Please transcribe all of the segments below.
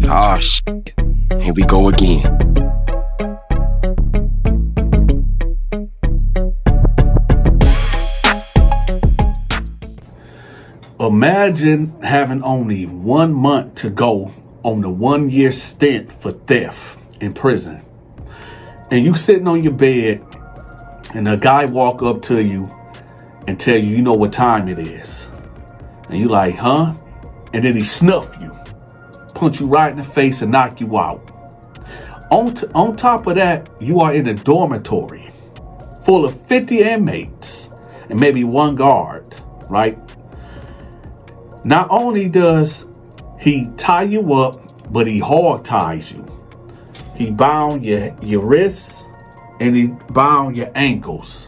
Ah, shit. Here we go again. Imagine having only 1 month to go on the 1-year stint for theft in prison. And you sitting on your bed and a guy walk up to you and tell you, you know what time it is. And you like, huh? And then he snuff you, punch you right in the face and knock you out. On top of that, you are in a dormitory full of 50 inmates and maybe one guard, right? Not only does he tie you up, but he hog ties you. He bound your wrists and he bound your ankles.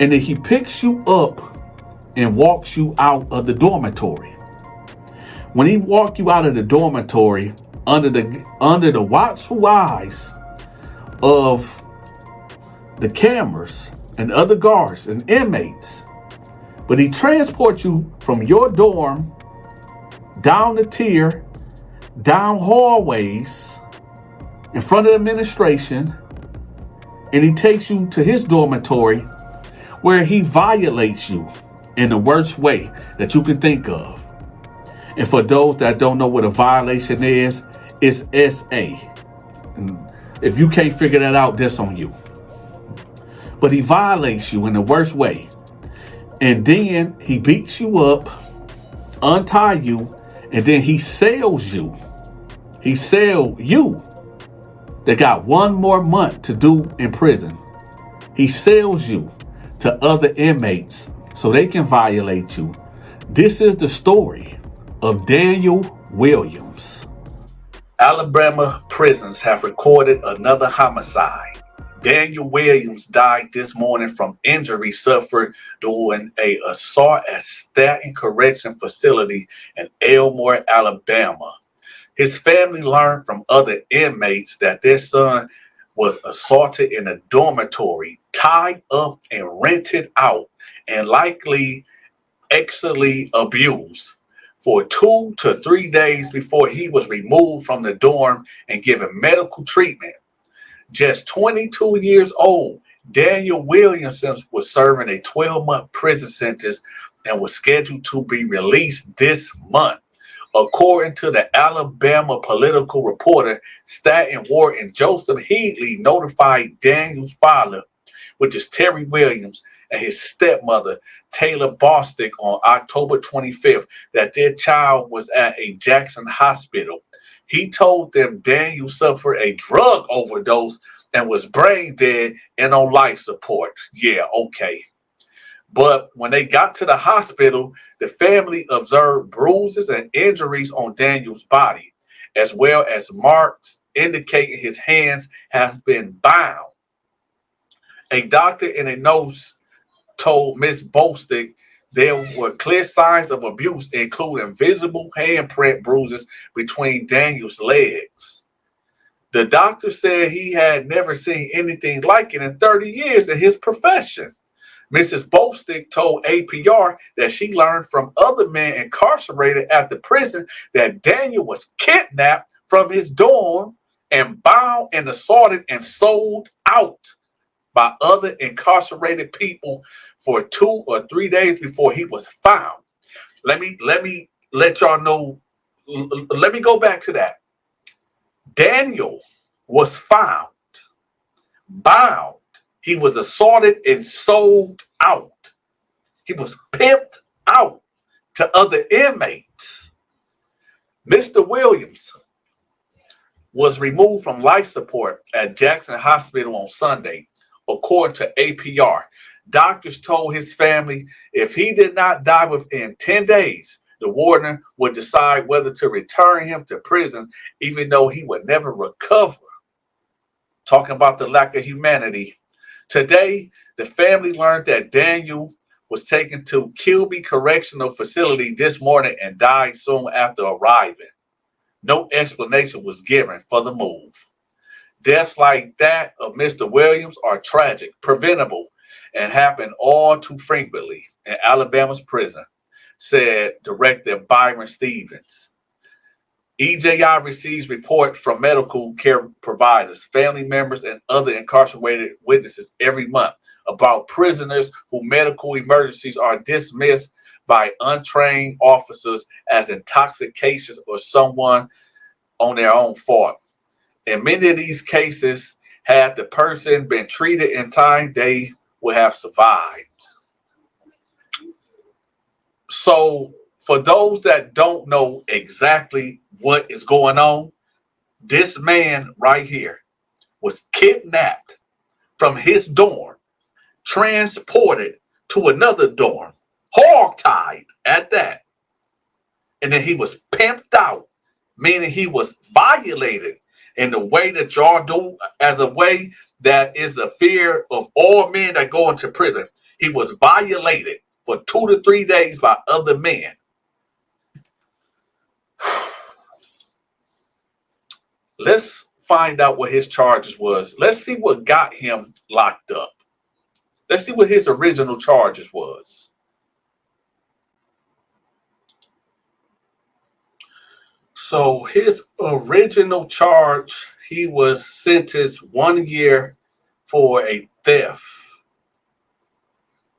And then he picks you up and walks you out of the dormitory. When he walk you out of the dormitory, under the watchful eyes of the cameras and other guards and inmates, but he transports you from your dorm down the tier, down hallways in front of the administration, and he takes you to his dormitory where he violates you in the worst way that you can think of. And for those that don't know what a violation is, it's SA. And if you can't figure that out, that's on you. But he violates you in the worst way. And then he beats you up, untie you, and then he sells you. He sells you that got 1 more month to do in prison. He sells you to other inmates so they can violate you. This is the story of Daniel Williams. Alabama prisons have recorded another homicide. Daniel Williams died this morning from injuries suffered during an assault at Staton Correctional Facility in Elmore, Alabama. His family learned from other inmates that their son was assaulted in a dormitory, tied up and rented out, and likely sexually abused for 2 to 3 days before he was removed from the dorm and given medical treatment. Just 22 years old, Daniel Williamson was serving a 12-month prison sentence and was scheduled to be released this month. According to the Alabama political reporter, Staton warden Joseph Headley notified Daniel's father, which is Terry Williams, and his stepmother, Taylor Bostick, on October 25th, that their child was at a Jackson hospital. He told them Daniel suffered a drug overdose and was brain dead and on life support. Yeah, okay. But when they got to the hospital, the family observed bruises and injuries on Daniel's body, as well as marks indicating his hands have been bound. A doctor in a note told Ms. Bostick there were clear signs of abuse, including visible handprint bruises between Daniel's legs. The doctor said he had never seen anything like it in 30 years in his profession. Mrs. Bostick told APR that she learned from other men incarcerated at the prison that Daniel was kidnapped from his dorm and bound and assaulted and sold out by other incarcerated people for 2 or 3 days before he was found. Let me let y'all know. Let me go back to that. Daniel was found, bound. He was assaulted and sold out. He was pimped out to other inmates. Mr. Williams was removed from life support at Jackson Hospital on Sunday, according to APR. Doctors told his family if he did not die within 10 days, the warden would decide whether to return him to prison, even though he would never recover. Talking about the lack of humanity. Today, the family learned that Daniel was taken to Kilby Correctional Facility this morning and died soon after arriving. No explanation was given for the move. Deaths like that of Mr. Williams are tragic, preventable, and happen all too frequently in Alabama's prison, said Director Byron Stevens. EJI receives reports from medical care providers, family members, and other incarcerated witnesses every month about prisoners whose medical emergencies are dismissed by untrained officers as intoxications or someone on their own fault. In many of these cases, had the person been treated in time, they would have survived. So for those that don't know exactly what is going on, this man right here was kidnapped from his dorm, transported to another dorm, hog-tied at that. And then he was pimped out, meaning he was violated in the way that y'all do, as a way that is a fear of all men that go into prison. He was violated for 2 to 3 days by other men. Let's find out what his charges was. Let's see what got him locked up. Let's see what his original charges was. So his original charge, he was sentenced 1 year for a theft.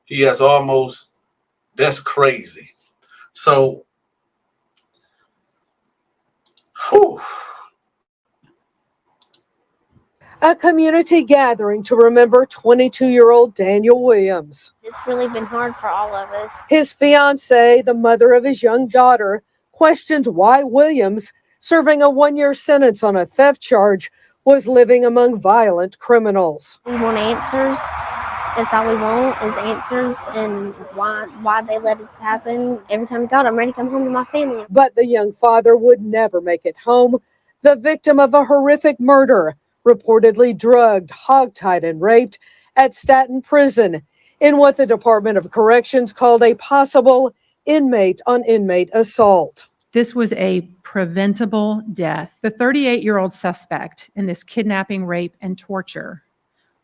He has almost, that's crazy. So, whew. A community gathering to remember 22-year-old Daniel Williams. It's really been hard for all of us. His fiancée, the mother of his young daughter, questioned why Williams, serving a 1-year sentence on a theft charge, was living among violent criminals. We want answers. That's all we want is answers, and why they let it happen. Every time God, I'm ready to come home to my family. But the young father would never make it home, the victim of a horrific murder, reportedly drugged, hogtied, and raped at Staton Prison in what the Department of Corrections called a possible inmate-on-inmate assault. This was a preventable death. The 38-year-old suspect in this kidnapping, rape, and torture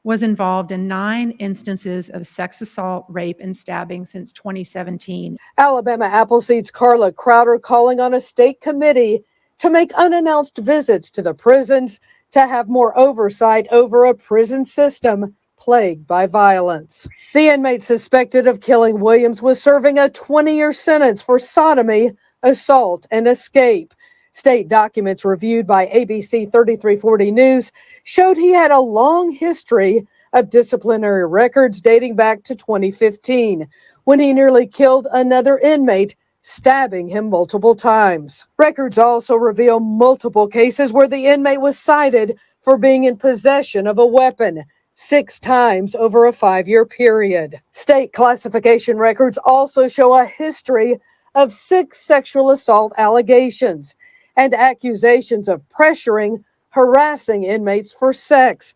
was involved in 9 instances of sex assault, rape, and stabbing since 2017. Alabama Appleseed's Carla Crowder calling on a state committee to make unannounced visits to the prisons to have more oversight over a prison system plagued by violence. The inmate suspected of killing Williams was serving a 20-year sentence for sodomy, assault, and escape. State documents reviewed by ABC 3340 News showed he had a long history of disciplinary records dating back to 2015, when he nearly killed another inmate, stabbing him multiple times. Records also reveal multiple cases where the inmate was cited for being in possession of a weapon, 6 times over a 5-year period. State classification records also show a history of 6 sexual assault allegations and accusations of pressuring, harassing inmates for sex.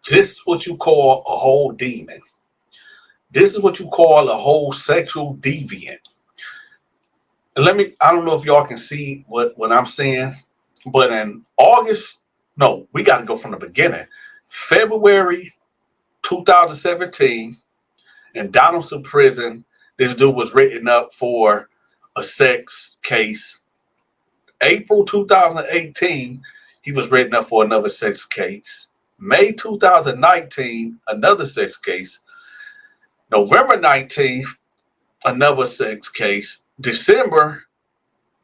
This is what you call a whole demon. This is what you call a whole sexual deviant. And I don't know if y'all can see what I'm saying, but in August, no, we got to go from the beginning. February 2017, in Donaldson Prison, this dude was written up for a sex case. April 2018, he was written up for another sex case. May 2019, another sex case. November 19th, another sex case. December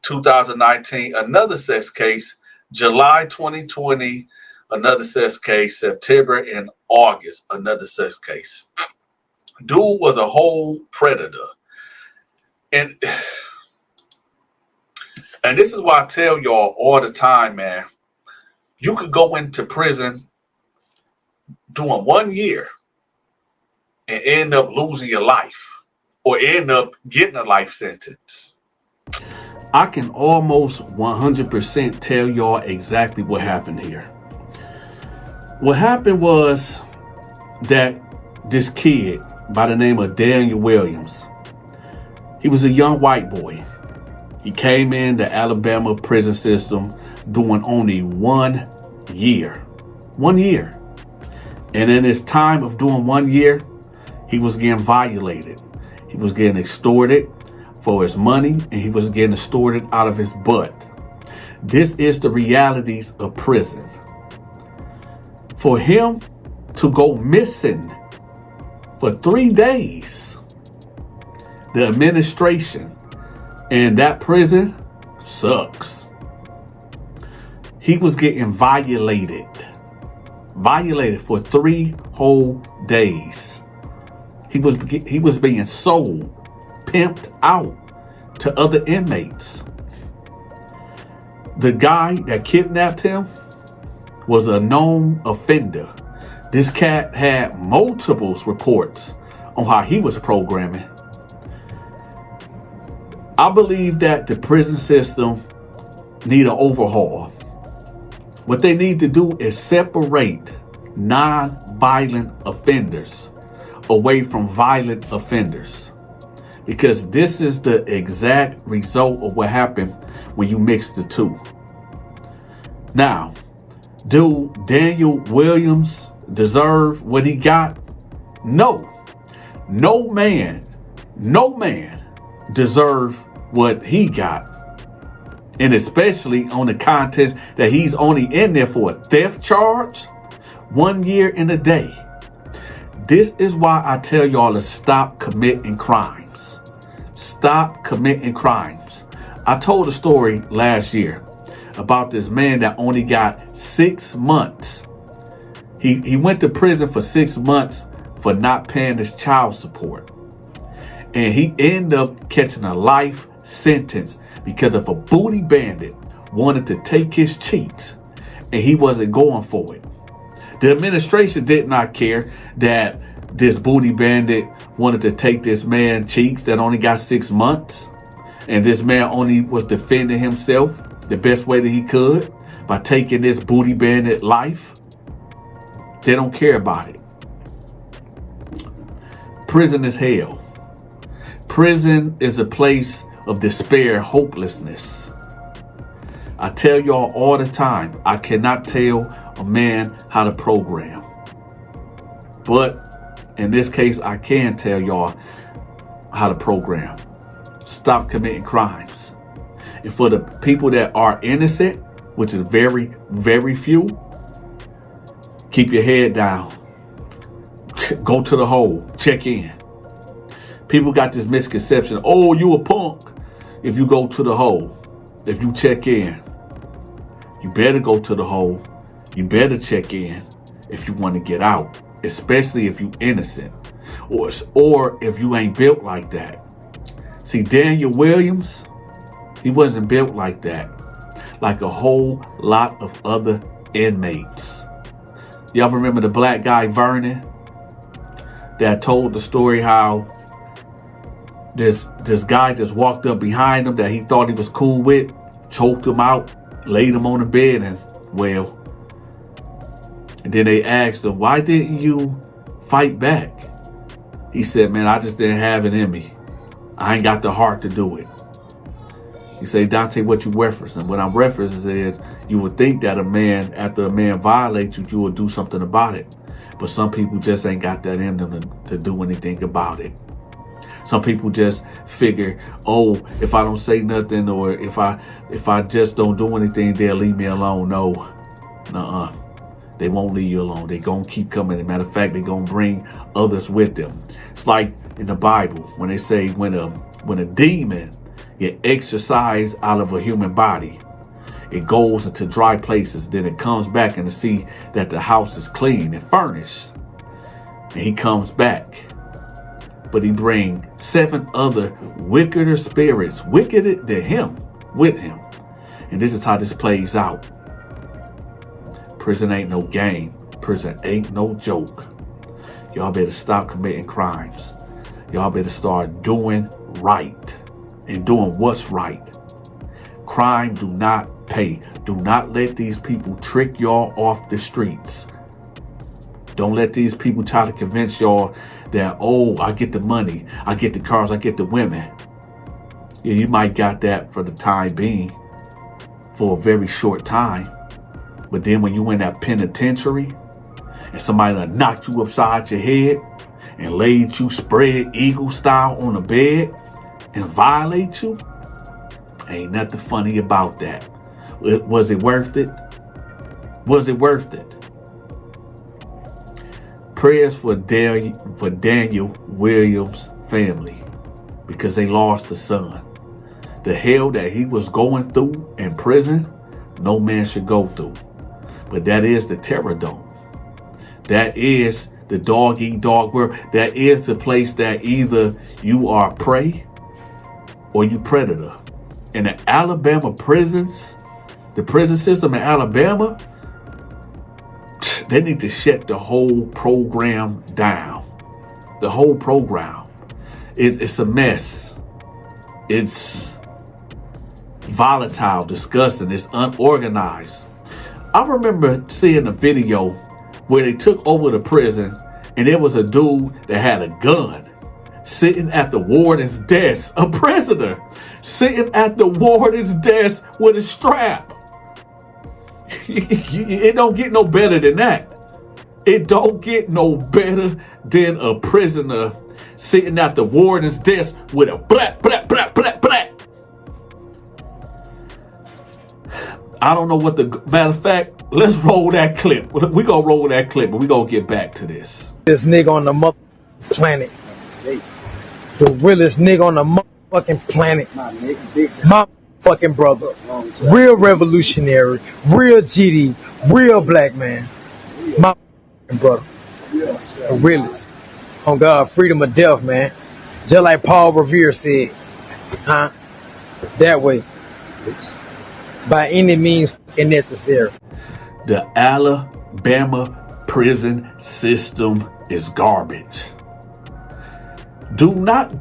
2019, another sex case. July 2020, another sex case. September and August, another sex case. Dude was a whole predator. And this is why I tell y'all all the time, man, you could go into prison doing 1 year and end up losing your life or end up getting a life sentence. I can almost 100% tell y'all exactly what happened here. What happened was that this kid by the name of Daniel Williams, he was a young white boy. He came in the Alabama prison system doing only 1 year. 1 year. And in his time of doing 1 year, he was getting violated. He was getting extorted, for his money, and he was getting extorted out of his butt. This is the realities of prison. For him to go missing for 3 days, the administration and that prison sucks. He was getting violated for 3 whole days. He was being sold, pimped out to other inmates. The guy that kidnapped him was a known offender. This cat had multiple reports on how he was programming. I believe that the prison system need an overhaul. What they need to do is separate non-violent offenders away from violent offenders, because this is the exact result of what happened when you mix the two. Now, do Daniel Williams deserve what he got? No. No man deserve what he got. And especially on the context that he's only in there for a theft charge, 1 year and a day. This is why I tell y'all to stop committing crimes. Stop committing crimes. I told a story last year about this man that only got 6 months. He went to prison for 6 months for not paying his child support. And he ended up catching a life sentence because of a booty bandit wanted to take his cheeks and he wasn't going for it. The administration did not care that this booty bandit wanted to take this man's cheeks that only got 6 months. And this man only was defending himself the best way that he could by taking this booty bandit life. They don't care about it. Prison is hell. Prison is a place of despair, hopelessness. I tell y'all all the time, I cannot tell a man how to program. But in this case, I can tell y'all how to program. Stop committing crimes. And for the people that are innocent, which is very, very few, keep your head down. Go to the hole. Check in. People got this misconception. Oh, you a punk if you go to the hole. If you check in. You better go to the hole. You better check in if you want to get out. Especially if you innocent. Or if you ain't built like that. See, Daniel Williams, he wasn't built like that. Like a whole lot of other inmates. Y'all remember the black guy, Vernon, that told the story how this guy just walked up behind him that he thought he was cool with, choked him out, laid him on the bed, and then they asked him, why didn't you fight back? He said, man, I just didn't have it in me. I ain't got the heart to do it. You say, Donta, what you referencing? What I'm referencing is you would think that after a man violates you, you would do something about it. But some people just ain't got that in them to do anything about it. Some people just figure, oh, if I don't say nothing or if I just don't do anything, they'll leave me alone. No, nuh-uh. They won't leave you alone. They gonna keep coming. As a matter of fact, they gonna bring others with them. It's like in the Bible when they say when a demon get exorcised out of a human body, it goes into dry places. Then it comes back and to see that the house is clean and furnished. And he comes back. But he bring 7 other wickeder spirits, wickeder than him, with him. And this is how this plays out. Prison ain't no game. Prison ain't no joke. Y'all better stop committing crimes. Y'all better start doing right and doing what's right. Crime do not pay. Do not let these people trick y'all off the streets. Don't let these people try to convince y'all that, oh, I get the money, I get the cars, I get the women. Yeah, you might got that for the time being, for a very short time. But then when you in that penitentiary and somebody done knocked you upside your head and laid you spread eagle style on the bed and violate you, ain't nothing funny about that. Was it worth it? Was it worth it? Prayers for Daniel Williams' family, because they lost a son. The hell that he was going through in prison, no man should go through. But that is the terror dome. That is the dog-eat-dog world. That is the place that either you are prey or you predator. In the Alabama prisons, the prison system in Alabama, they need to shut the whole program down. The whole program. It's a mess. It's volatile, disgusting. It's unorganized. I remember seeing a video where they took over the prison and there was a dude that had a gun sitting at the warden's desk, a prisoner sitting at the warden's desk with a strap. It don't get no better than that. It don't get no better than a prisoner sitting at the warden's desk with a blah, blah, blah, blah, blah. I don't know what the, matter of fact, let's roll that clip. We gonna roll that clip, but we gonna get back to this. This nigga on the planet. The realest nigga on the motherfucking planet. My fucking brother. Real revolutionary. Real GD. Real black man. My fucking brother. The realest. On God, freedom of death, man. Just like Paul Revere said. Huh? That way. By any means necessary. The Alabama prison system is garbage. Do not,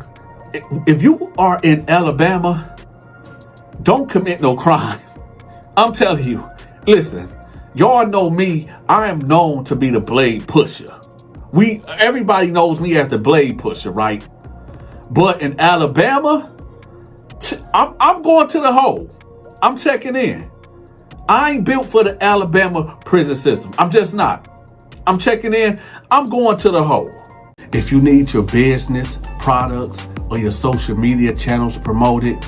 if you are in Alabama, don't commit no crime. I'm telling you, listen, y'all know me. I am known to be the blade pusher. Everybody knows me as the blade pusher, right? But in Alabama, I'm going to the hole. I'm checking in. I ain't built for the Alabama prison system. I'm just not. I'm checking in. I'm going to the hole. If you need your business, products, or your social media channels promoted,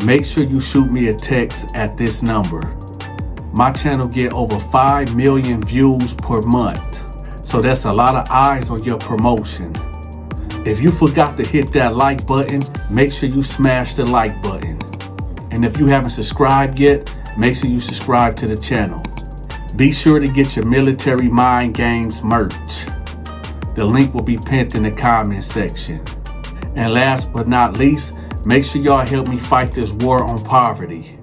make sure you shoot me a text at this number. My channel get over 5 million views per month. So that's a lot of eyes on your promotion. If you forgot to hit that like button, make sure you smash the like button. And if you haven't subscribed yet, make sure you subscribe to the channel. Be sure to get your Military Mind Games merch. The link will be pinned in the comment section. And last but not least, make sure y'all help me fight this war on poverty.